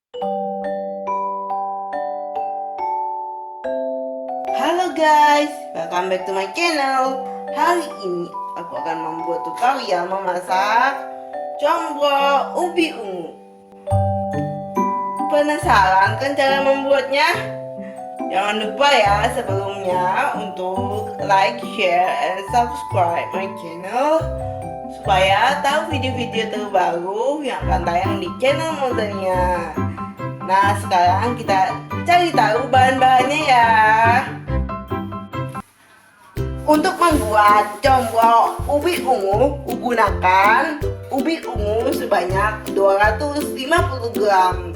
Halo guys, welcome back to my channel. Hari ini aku akan membuat tutorial memasak combro ubi ungu. Penasaran kan cara membuatnya? Jangan lupa ya sebelumnya untuk like, share, and subscribe my channel supaya tahu video-video terbaru yang akan tayang di channel Moldania. Nah, sekarang kita cari tahu bahan-bahannya ya. Untuk membuat combro ubi ungu, gunakan ubi ungu sebanyak 250 gram.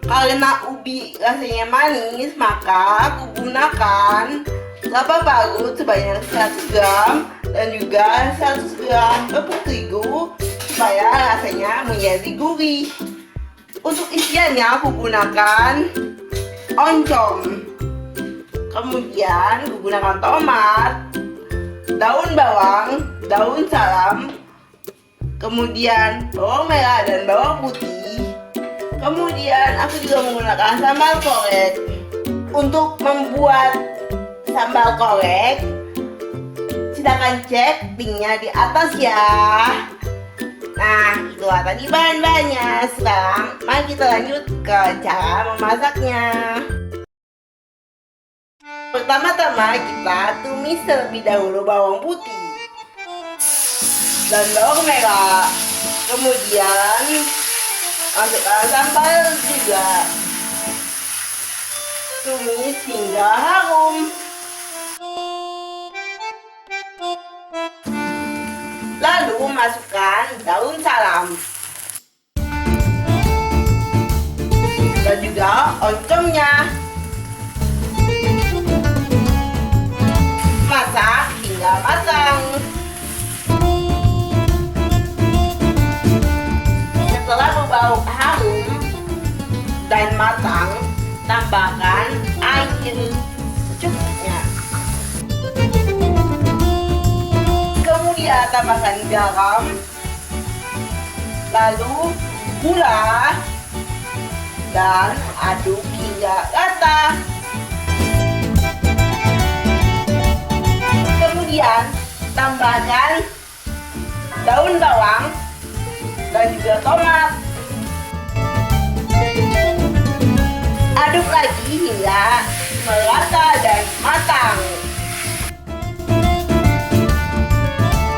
Karena ubi rasanya manis, maka aku gunakan kelapa parut sebanyak 100 gram dan juga 100 gram tepung terigu supaya rasanya menjadi gurih. Untuk isiannya aku gunakan oncom, kemudian aku gunakan tomat, daun bawang, daun salam, kemudian bawang merah dan bawang putih. Kemudian aku juga menggunakan sambal korek. Untuk membuat sambal korek, silakan cek linknya di atas ya. Nah, itulah tadi bahan-bahannya. Sekarang mari kita lanjut ke cara memasaknya. Pertama-tama kita tumis terlebih dahulu bawang putih dan bawang merah. Kemudian masukkan sambal juga. Tumis hingga harum. Lalu masukkan daun salam dan juga oncomnya. Masak hingga matang. Setelah berbau harum dan matang, tambahkan air secukupnya. Kemudian tambahkan garam, lalu gula, dan aduk hingga rata. Kemudian tambahkan daun bawang dan juga tomat. Aduk lagi hingga merata dan matang.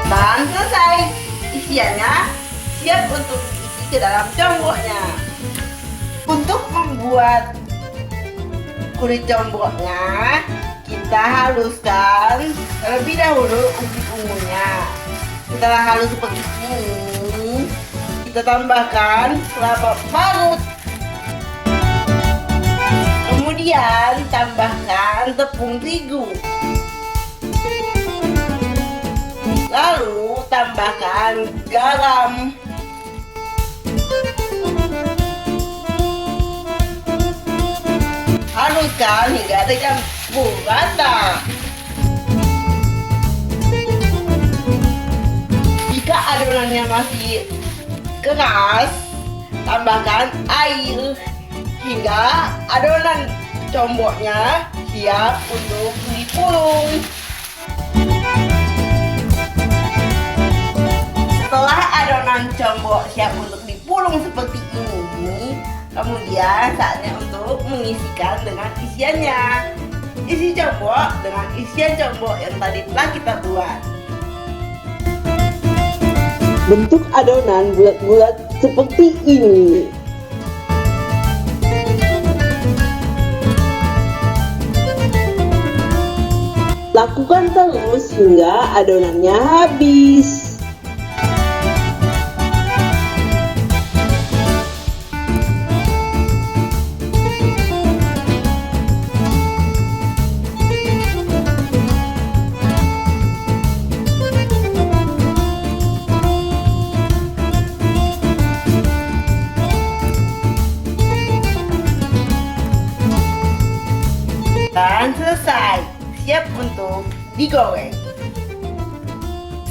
Dan selesai. Isiannya siap untuk diisi ke dalam combronya. Untuk membuat kulit combronya, kita haluskan terlebih dahulu ubi ungunya. Setelah halus seperti ini, kita tambahkan kelapa parut. Kemudian tambahkan tepung terigu. Lalu tambahkan garam. Haluskan hingga tercampur rata. Jika adonannya masih keras, tambahkan air hingga adonan combronya siap untuk dipulung. Setelah adonan combro siap untuk dipulung seperti ini, kemudian saatnya untuk mengisikan dengan isiannya. Isi combro dengan isian combro yang tadi telah kita buat. Bentuk adonan bulat-bulat seperti ini. Lakukan terus hingga adonannya habis. Dan selesai, siap untuk digoreng.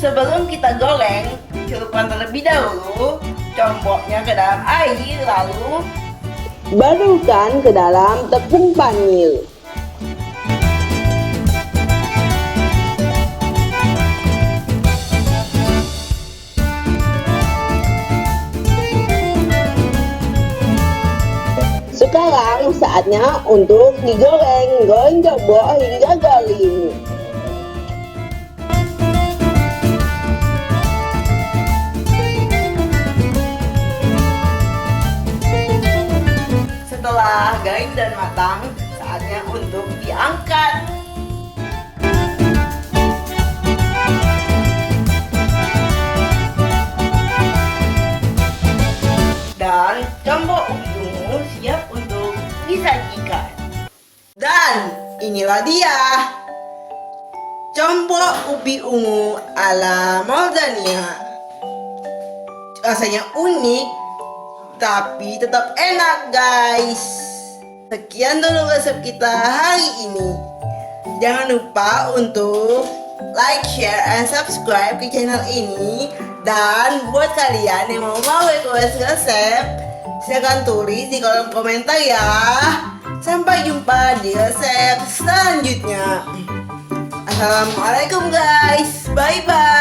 Sebelum kita goreng, celupkan terlebih dahulu comboknya ke dalam air, lalu Badukan ke dalam tepung panir. Sekarang saatnya untuk digoreng. Goreng jambok hingga garing. Setelah garing dan matang, saatnya untuk diangkat. Dan jambok ubi ungu siap untuk disajikan. Dan inilah dia, jambok ubi ungu ala Moldania. Rasanya unik, tapi tetap enak guys. Sekian dulu resep kita hari ini. Jangan lupa untuk like, share, and subscribe ke channel ini. Dan buat kalian yang mau request resep, silahkan tulis di kolom komentar ya. Sampai jumpa di resep selanjutnya. Assalamualaikum guys, bye bye.